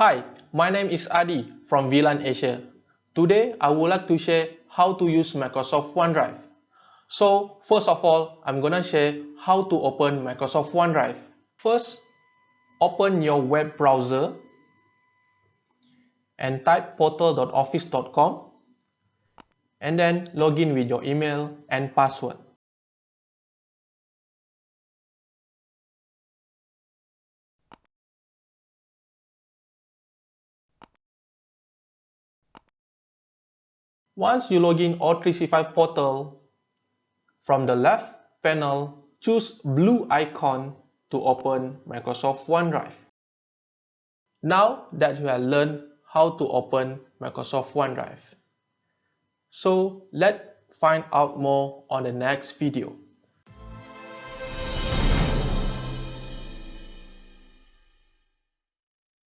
Hi, my name is Adi from VLAN Asia. Today, I would like to share how to use Microsoft OneDrive. So, first of all, I'm gonna share how to open Microsoft OneDrive. First, open your web browser and type portal.office.com and then log in with your email and password. Once you log in O365 portal, from the left panel, choose blue icon to open Microsoft OneDrive. Now that you have learned how to open Microsoft OneDrive, so let's find out more on the next video.